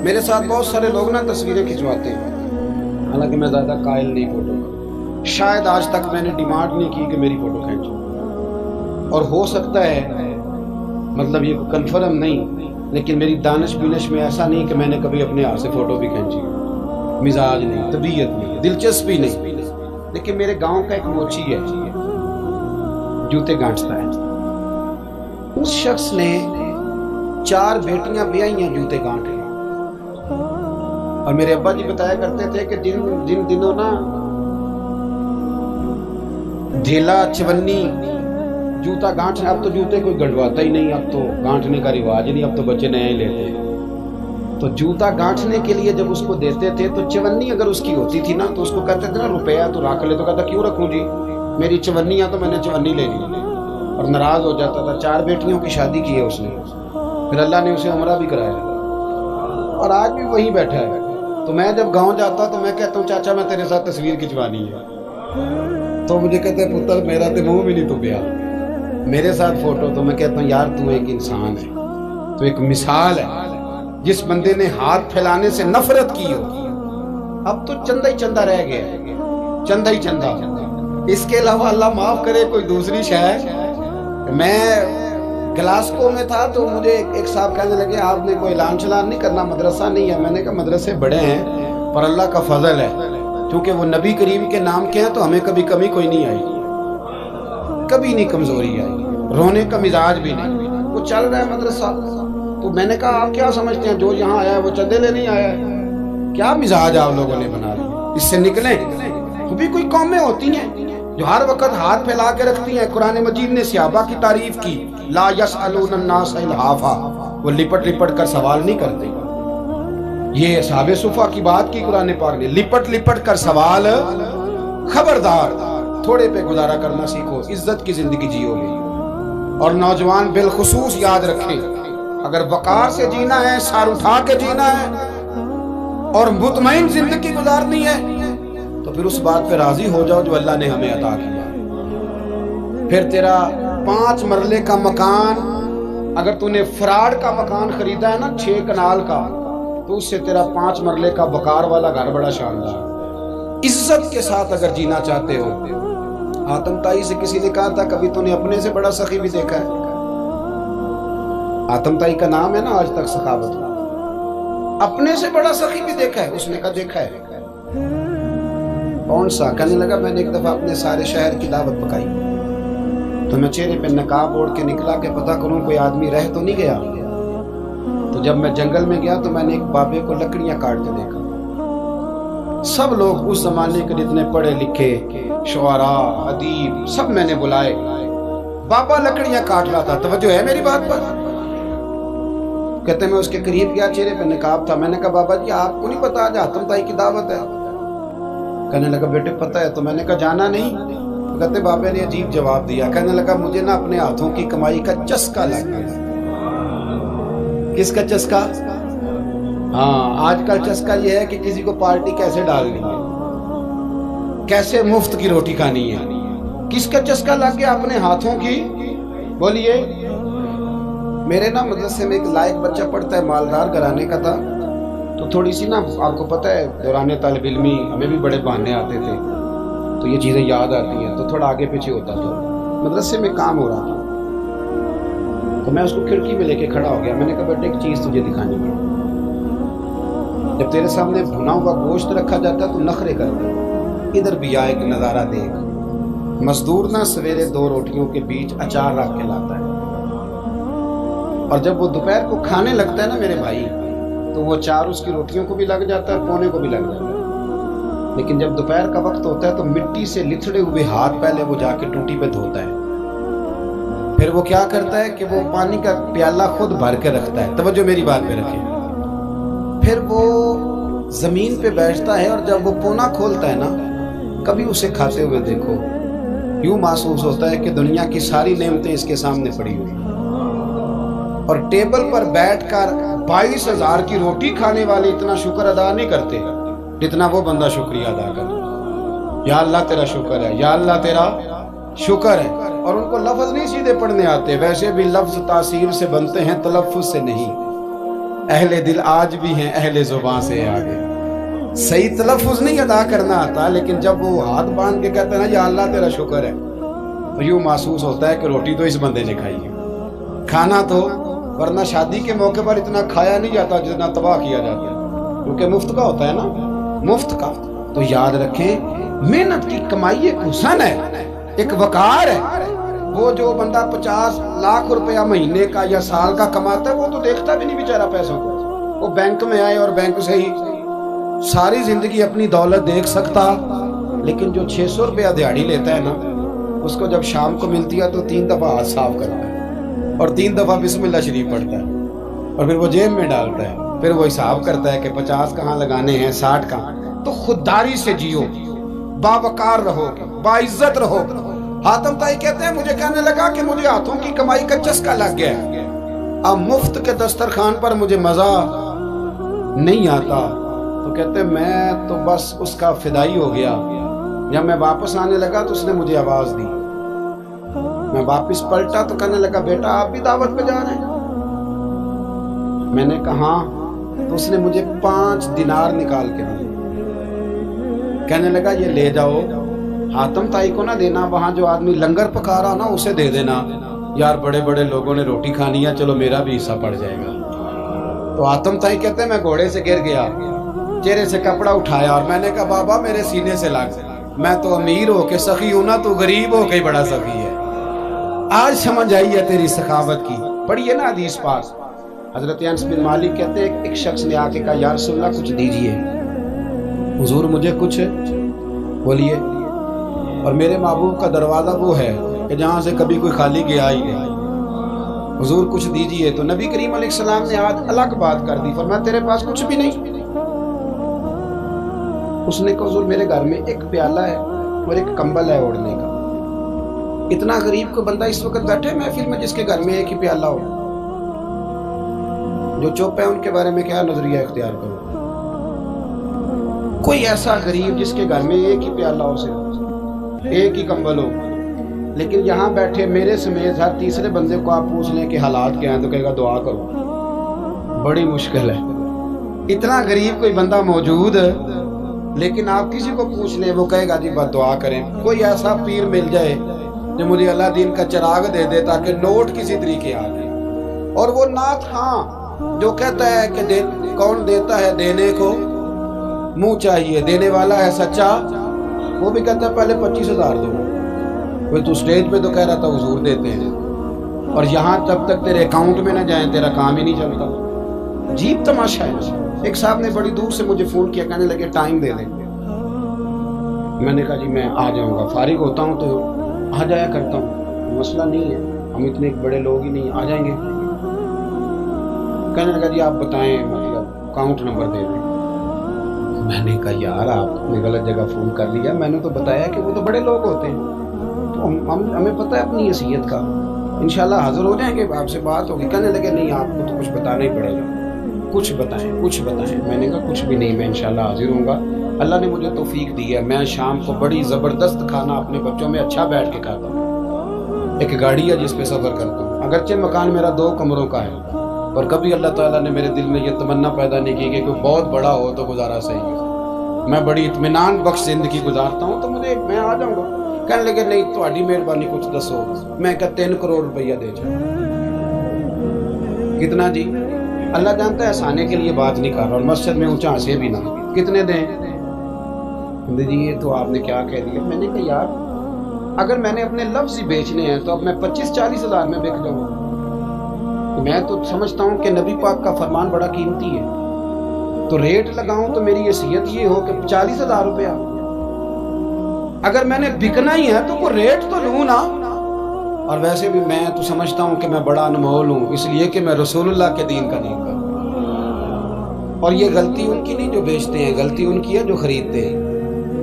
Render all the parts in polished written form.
میرے ساتھ بہت سارے لوگ نا تصویریں کھنچواتے ہیں، حالانکہ میں زیادہ قائل نہیں فوٹو کا، شاید آج تک میں نے ڈیمانڈ نہیں کی کہ میری فوٹو کھینچو، اور ہو سکتا ہے مطلب یہ کنفرم نہیں، لیکن میری دانش بینش میں ایسا نہیں کہ میں نے کبھی اپنے ہاتھ سے فوٹو بھی کھینچی، مزاج نہیں، طبیعت نہیں، دلچسپی نہیں۔ لیکن میرے گاؤں کا ایک موچی ہے، جوتے گانٹتا ہے، اس شخص نے 4 بیٹیاں بیائی ہیں جوتے گانٹ کے، اور میرے ابا جی بتایا کرتے تھے کہ جن دنوں نا ڈھیلا چونی جوتا گانٹنا، اب تو جوتے کوئی گنڈواتا ہی نہیں، اب تو گانٹنے کا رواج ہی نہیں، اب تو بچے نئے ہی لیتے ہیں۔ تو جوتا گانٹنے کے لیے جب اس کو دیتے تھے تو چونی اگر اس کی ہوتی تھی نا تو اس کو کہتے تھے نا روپیہ تو رکھ لے، تو کہتا کیوں رکھوں جی، میری چونیاں تو میں نے چونی لے لی، اور ناراض ہو جاتا تھا۔ 4 بیٹیوں کی شادی کی ہے اس نے، پھر اللہ نے اسے عمرہ بھی کرایا، اور آج بھی وہیں بیٹھا ہے۔ تو میں جب گاؤں جاتا تو میں کہتا ہوں چاچا میں تیرے ساتھ تصویر کھنچوانی ہے، تو مجھے کہتے ہیں پتر میرا تو منہ بھی نہیں تو پیا میرے ساتھ فوٹو۔ تو میں کہتا ہوں یار تو ایک انسان ہے، تو ایک مثال ہے، جس بندے نے ہاتھ پھیلانے سے نفرت کی ہو، اب تو چندہ ہی چندہ رہ گیا، چندہ ہی چندہ، اس کے علاوہ اللہ معاف کرے کوئی دوسری شے۔ میں گلاسکو میں تھا تو مجھے ایک صاحب کہنے لگے آپ نے کوئی اعلان چلان نہیں کرنا، مدرسہ نہیں ہے؟ میں نے کہا مدرسے بڑے ہیں پر اللہ کا فضل ہے، کیونکہ وہ نبی کریم کے نام کے ہیں تو ہمیں کبھی کمی کوئی نہیں آئی، کبھی نہیں کمزوری آئی، رونے کا مزاج بھی نہیں، وہ چل رہا ہے مدرسہ۔ تو میں نے کہا آپ کیا سمجھتے ہیں جو یہاں آیا ہے وہ چندے لے نہیں آیا ہے؟ کیا مزاج آپ لوگوں نے بنا لیا، اس سے نکلیں۔ وہ بھی کوئی قومیں ہوتی ہیں جو ہر وقت ہاتھ پھیلا کے رکھتی ہیں۔ قرآن مجید نے صحابہ کی تعریف کی، لا یسألون الناس الحافا، وہ لپٹ لپٹ کر سوال نہیں کرتے۔ یہ اصحاب صفا کی بات کی قرآن پاک نے، لپٹ لپٹ کر سوال، خبردار تھوڑے پہ گزارا کرنا سیکھو، عزت کی زندگی جیو گے۔ اور نوجوان بالخصوص یاد رکھیں، اگر وقار سے جینا ہے، سر اٹھا کے جینا ہے اور مطمئن زندگی گزارنی ہے تو پھر اس بات پہ راضی ہو جاؤ جو اللہ نے ہمیں عطا کیا۔ پھر تیرا 5 مرلے کا مکان، اگر تو نے فراڈ کا مکان خریدا ہے نا 6 کنال کا، تو اس سے تیرا 5 مرلے کا وقار والا گھر بڑا شاندار۔ عزت کے ساتھ اگر جینا چاہتے ہو، آتم تائی سے کسی نے کہا تھا کبھی تو نے اپنے سے بڑا سخی بھی دیکھا ہے؟ آتم تائی کا نام ہے نا آج تک سخاوت کا، اپنے سے بڑا سخی بھی دیکھا ہے؟ اس نے کہا دیکھا ہے۔ کون سا؟ کہنے لگا میں نے ایک دفعہ اپنے سارے شہر کی دعوت پکائی تو میں چہرے پہ نقاب اوڑھ کے نکلا کہ پتہ کروں کوئی آدمی رہ تو نہیں گیا۔ تو جب میں جنگل میں گیا تو میں نے ایک بابے کو لکڑیاں کاٹتے دیکھا۔ سب لوگ اس زمانے کے جتنے پڑھے لکھے شعراء ادیب سب میں نے بلائے، بابا لکڑیاں کاٹ رہا تھا۔ توجہ ہے میری بات پر؟ کہتے میں اس کے قریب گیا، چہرے پہ نقاب تھا، میں نے کہا بابا جی آپ کو نہیں پتا آج آتم تائی کی دعوت ہے؟ کہنے لگا بیٹے پتہ ہے۔ تو میں نے کہا جانا نہیں؟ کہتے بابے نے عجیب جواب دیا، کہنے لگا مجھے نا اپنے ہاتھوں کی کمائی کا چسکا لگ گیا۔ کس کا چسکا؟ ہاں آج کل چسکا یہ ہے کہ کسی کو پارٹی کیسے ڈالنی ہے، کیسے مفت کی روٹی کھانی ہے۔ کس کا چسکا لگ گیا؟ اپنے ہاتھوں کی۔ بولیے۔ میرے نا مدرسے میں ایک لائق بچہ پڑھتا ہے، مالدار گھرانے کا تھا، تو تھوڑی سی نا آپ کو پتہ ہے دوران طالب علمی ہمیں بھی بڑے بہانے آتے تھے تو یہ چیزیں یاد آتی ہیں، تو تھوڑا آگے پیچھے ہوتا تھا۔ مدرسے میں کام ہو رہا تھا تو میں اس کو کھڑکی میں لے کے کھڑا ہو گیا، میں نے کہا بیٹے ایک چیز تجھے دکھانی ہے، جب تیرے سامنے بھنا ہوا گوشت رکھا جاتا ہے تو نخرے کرتا ہے، ادھر بھی آئے ایک نظارہ دیکھ۔ مزدور نا سویرے 2 روٹیوں کے بیچ اچار رکھ کے لاتا ہے، اور جب وہ دوپہر کو کھانے لگتا ہے نا میرے بھائی تو وہ اچار اس کی روٹیوں کو بھی لگ جاتا ہے، پونے کو بھی لگ جاتا ہے، لیکن جب دوپہر کا وقت ہوتا ہے تو مٹی سے لتھڑے ہوئے ہاتھ پہلے وہ جا کے ٹوٹی پہ دھوتا ہے، پھر وہ کیا کرتا ہے کہ وہ پانی کا پیالہ خود بھر کے رکھتا ہے۔ توجہ میری بات پہ رکھیں۔ پھر وہ زمین پہ بیٹھتا ہے اور جب وہ پونا کھولتا ہے نا، کبھی اسے کھاتے ہوئے دیکھو، یوں محسوس ہوتا ہے کہ دنیا کی ساری نعمتیں اس کے سامنے پڑی ہوئی، اور ٹیبل پر بیٹھ کر 22,000 کی روٹی کھانے والے اتنا شکر ادا نہیں کرتے جتنا وہ بندہ شکریہ ادا کرے۔ یا اللہ تیرا شکر ہے، یا اللہ تیرا شکر ہے۔ اور ان کو لفظ نہیں سیدھے پڑھنے آتے، ویسے بھی لفظ تاثیر سے بنتے ہیں تلفظ سے نہیں۔ اہل دل آج بھی ہیں اہل زبان سے آگے. صحیح تلفظ نہیں ادا کرنا آتا، لیکن جب وہ ہاتھ باندھ کے کہتے ہیں نا یا اللہ تیرا شکر ہے، تو یوں محسوس ہوتا ہے کہ روٹی تو اس بندے نے کھائی ہے. کھانا تو، ورنہ شادی کے موقع پر اتنا کھایا نہیں جاتا جتنا تباہ کیا جاتا ہے، کیونکہ مفت کا ہوتا ہے نا، مفت کا. تو یاد رکھیں محنت کی کمائی ایک حسن ہے، ایک وقار ہے. وہ جو بندہ 50 لاکھ روپیہ مہینے کا یا سال کا کماتا ہے وہ تو دیکھتا بھی نہیں بیچارہ پیسوں کو. وہ بینک میں آئے اور بینک سے ہی ساری زندگی اپنی دولت دیکھ سکتا، لیکن جو 600 روپیہ دیہاڑی لیتا ہے نا، اس کو جب شام کو ملتی ہے تو 3 دفعہ ہاتھ صاف کرتا ہے اور 3 دفعہ بسم اللہ شریف پڑھتا ہے اور پھر وہ جیب میں ڈالتا ہے. پھر وہ حساب کرتا ہے کہ 50 کہاں لگانے ہیں، 60 کہاں. تو خودداری سے جیو، باوقار رہو، باعزت رہو. حاتم طائی کہتے ہیں مجھے کہنے لگا کہ مجھے ہاتھوں کی کمائی کا چسکا لگ گیا ہے، اب مفت کے دسترخوان پر مجھے مزہ نہیں آتا. تو کہتے ہیں میں تو بس اس کا فدائی ہو گیا. جب میں واپس آنے لگا تو اس نے مجھے آواز دی. میں واپس پلٹا تو کہنے لگا بیٹا آپ بھی دعوت پہ جا رہے ہیں؟ میں نے کہا ہاں. تو اس نے مجھے 5 دینار نکال کے دیے. کہنے لگا یہ لے جاؤ، حاتم طائی کو نہ دینا، وہاں جو آدمی لنگر پکا رہا نا اسے دے دینا. یار بڑے بڑے لوگوں نے روٹی کھانی ہے، چلو میرا بھی حصہ پڑ جائے گا. تو حاتم طائی کہتے ہیں میں گھوڑے سے گر گیا، چہرے سے کپڑا اٹھایا اور میں نے کہا بابا میرے سینے سے لگ، میں تو امیر ہو کے سخی ہوں نا، تو غریب ہو کے بڑا سخی ہے. آج سمجھ آئی ہے تیری سخاوت کی. پڑھیے نا حدیث پاک. حضرت انس بن مالک کہتے ہیں ایک شخص نے آ کے کہا یا رسول اللہ کچھ دیجئے. حضور مجھے کچھ بولیے. اور میرے محبوب کا دروازہ وہ ہے کہ جہاں سے کبھی کوئی خالی گیا ہی نہیں. حضور کچھ دیجئے. تو نبی کریم علیہ السلام نے آج الگ بات کر دی، فرمایا تیرے پاس کچھ بھی نہیں؟ اس نے کہا حضور میرے گھر میں ایک پیالہ ہے اور ایک کمبل ہے اوڑھنے کا. اتنا غریب کو بندہ اس وقت بیٹھے محفل میں جس کے گھر میں ایک ہی پیالہ ہو. جو چپ ہے ان کے بارے میں کیا نظریہ اختیار کرو. کوئی ایسا غریب جس کے گھر میں ایک ہی پیالہ ہو، صرف ایک ہی کمبل ہو، لیکن یہاں بیٹھے میرے سمیت ہر تیسرے بندے کو آپ پوچھ لیں کہ حالات کیا ہیں تو کہے گا دعا کرو. بڑی مشکل ہے. اتنا غریب کوئی بندہ موجود، لیکن آپ کسی کو پوچھ لیں وہ کہے گا جی بس دعا کریں. کوئی ایسا پیر مل جائے جو مجھے اللہ دین کا چراغ دے دے تاکہ نوٹ کسی طریقے آ جائے. اور وہ نعت خاں جو کہتا ہے کہ کون دیتا ہے دینے کو منہ چاہیے، دینے والا ہے سچا، وہ بھی کہتا ہے پہلے 25,000 دو. کوئی تو سٹیج پہ تو کہہ رہا تھا حضور دیتے ہیں، اور یہاں جب تک تیرے اکاؤنٹ میں نہ جائیں تیرا کام ہی نہیں چلتا. عجیب تماشا ہے. ایک صاحب نے بڑی دور سے مجھے فون کیا، کہنے لگے ٹائم دے دیں. میں نے کہا جی میں آ جاؤں گا، فارغ ہوتا ہوں تو آ جایا کرتا ہوں، مسئلہ نہیں ہے، ہم اتنے بڑے لوگ ہی نہیں، آ جائیں گے. کہنے لگا جی آپ بتائیں، مطلب اکاؤنٹ نمبر دے دیں. میں نے کہا یار آپ نے غلط جگہ فون کر لیا، میں نے تو بتایا کہ وہ تو بڑے لوگ ہوتے ہیں، تو ہمیں پتہ ہے اپنی حیثیت کا، انشاءاللہ حاضر ہو جائیں گے، آپ سے بات ہوگی. کہنے لگے نہیں آپ کو تو کچھ بتانا ہی پڑے گا، کچھ بتائیں کچھ بتائیں. میں نے کہا کچھ بھی نہیں، میں انشاءاللہ حاضر ہوں گا. اللہ نے مجھے توفیق دی ہے، میں شام کو بڑی زبردست کھانا اپنے بچوں میں اچھا بیٹھ کے کھاتا ہوں. ایک گاڑی ہے جس پہ سفر کرتا ہوں، اگرچہ مکان میرا 2 کمروں کا ہے، اور کبھی اللہ تعالیٰ نے میرے دل میں یہ تمنا پیدا نہیں کی کہ کوئی بہت بڑا ہو تو گزارا صحیح ہے. میں بڑی اطمینان بخش زندگی گزارتا ہوں، تو میں آ جاؤں گا. کہنے لگے نہیں تہاڈی مہربانی کچھ دسو. میں کہا 3 کروڑ روپیہ دے جاؤ. کتنا جی؟ اللہ جانتا ہے ہنسانے کے لیے بات نہیں کر رہا، اور مسجد میں اونچا ہنسے بھی نہ. کتنے دیں؟ جی یہ تو آپ نے کیا کہہ دیا. میں نے کہا یار اگر میں نے اپنے لفظ ہی بیچنے ہیں تو اب میں 25-40 ہزار میں بک جاؤں. میں تو سمجھتا ہوں کہ نبی پاک کا فرمان بڑا قیمتی ہے، تو ریٹ لگاؤں تو میری حیثیت یہ ہو کہ 40,000 روپیہ. اگر میں نے بکنا ہی ہے تو کوئی ریٹ تو لوں نا. اور ویسے بھی میں تو سمجھتا ہوں کہ میں بڑا انمول ہوں، اس لیے کہ میں رسول اللہ کے دین کا نہیں کرتا. اور یہ غلطی ان کی نہیں جو بیچتے ہیں، غلطی ان کی ہے جو خریدتے ہیں.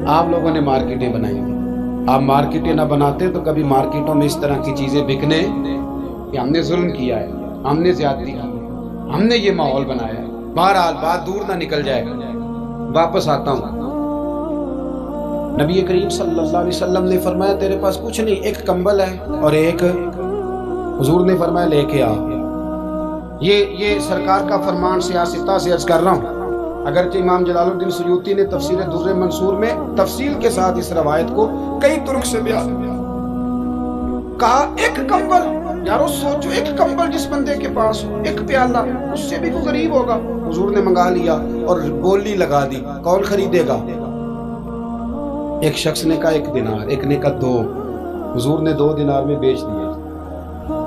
آپ لوگوں نے مارکیٹیں بنائی ہیں، آپ مارکیٹیں نہ بناتے تو کبھی مارکیٹوں میں اس طرح کی چیزیں بکنے کہ ہم نے ظلم کیا ہے، ہم نے زیادتی کی، ہم نے یہ ماحول بنایا ہے. بہرحال بات دور نہ نکل جائے گا، واپس آتا ہوں. نبی کریم صلی اللہ علیہ وسلم نے فرمایا تیرے پاس کچھ نہیں، ایک کمبل ہے اور ایک. حضور نے فرمایا لے کے آ. یہ سرکار کا فرمان سیاستہ سے عرض کر رہا ہوں۔ اگرچہ امام جلال الدین سیوطی نے تفسیر در منصور میں تفصیل کے ساتھ اس روایت کو کئی طرق سے بیان کہا، ایک کمبل، یارو سوچو ایک کمبل جس بندے کے پاس ہو، ایک پیالہ، اس سے بھی کوئی غریب ہوگا۔ حضور نے منگا لیا اور بولی لگا دی، کون خریدے گا؟ ایک شخص نے کہا 1 دینار، ایک نے کہا 2، حضور نے 2 دینار میں بیچ دیا۔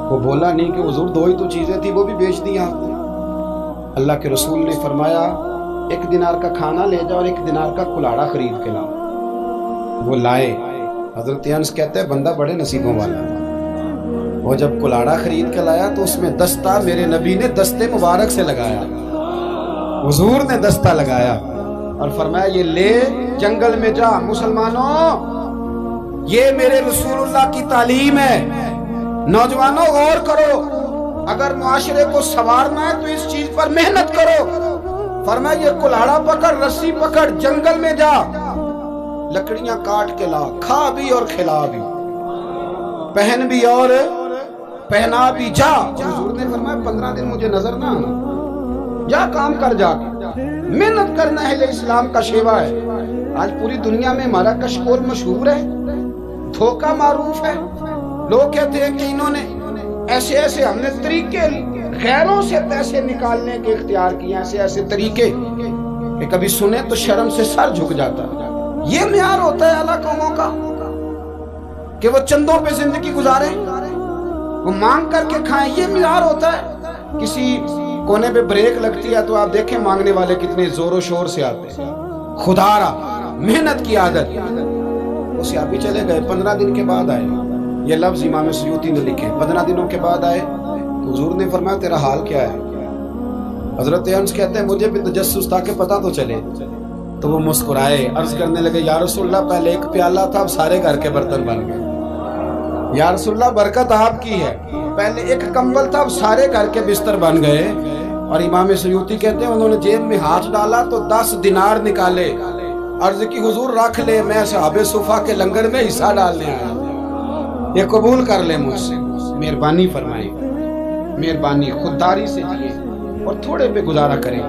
وہ بولا نہیں کہ حضور 2 ہی تو چیزیں تھی، وہ بھی بیچ دی آپ نے۔ اللہ کے رسول نے فرمایا 1 دینار کا کھانا لے جاؤ اور 1 دینار کا کلاڑا خرید کے لاؤ۔ وہ لائے۔ حضرت انس کہتے ہیں بندہ بڑے نصیبوں والا تھا۔ وہ جب کلاڑا خرید کے لایا تو اس میں دستہ میرے نبی نے دستے مبارک سے لگایا، حضور نے دستہ لگایا اور فرمایا یہ لے جنگل میں جا۔ مسلمانوں، یہ میرے رسول اللہ کی تعلیم ہے۔ نوجوانوں غور کرو، اگر معاشرے کو سنوارنا ہے تو اس چیز پر محنت کرو۔ فرمایا یہ کلاڑا پکڑ، رسی پکڑ، جنگل میں جا، لکڑیاں کاٹ کے لا، کھا بھی اور کھلا بھی، پہن بھی اور پہنا بھی، جا۔ حضور نے فرمایا 15 دن مجھے نظر نہ آنا، جا کام کر، جا کے محنت کرنا ہے، اسلام کا شیوا ہے۔ آج پوری دنیا میں ہمارا کشکول مشہور ہے، دھوکہ معروف ہے۔ لوگ کہتے ہیں کہ انہوں نے ایسے ہم نے طریقے غیروں سے پیسے نکالنے کے اختیار کیے، ایسے طریقے کہ کبھی سنے تو شرم سے سر جھک جاتا۔ یہ معیار ہوتا ہے اعلیٰ قوموں کا کہ وہ چندوں پہ زندگی گزاریں، وہ مانگ کر کے کھائیں، یہ معیار ہوتا ہے۔ کسی کونے پہ بریک لگتی ہے تو آپ دیکھیں مانگنے والے کتنے زور و شور سے آتے ہیں۔ خدا را محنت کی عادت، اسے آپ بھی چلے گئے، 15 دن کے بعد آئے۔ یہ لفظ امام سیوطی نے لکھے، 15 دنوں کے بعد آئے تو حضور نے فرمایا تیرا حال کیا ہے؟ حضرت انس کہتے ہیں مجھے بھی تجسس تھا کہ پتہ تو چلے۔ تو وہ مسکرائے، عرض کرنے لگے یا رسول اللہ پہلے 1 پیالہ تھا، اب سارے گھر کے برتن بن گئے۔ یا رسول اللہ برکت آپ کی ہے، پہلے 1 کمبل تھا، اب سارے گھر کے بستر بن گئے۔ اور امام سیوطی کہتے ہیں انہوں نے جیب میں ہاتھ ڈالا تو 10 دینار نکالے، عرض کی حضور رکھ لے، میں اصحاب صفا کے لنگر میں حصہ ڈالنے آیا، یہ قبول کر لے مجھ سے۔ مہربانی فرمائیں، مہربانی، خودداری سے جیے اور تھوڑے پہ گزارا کریں۔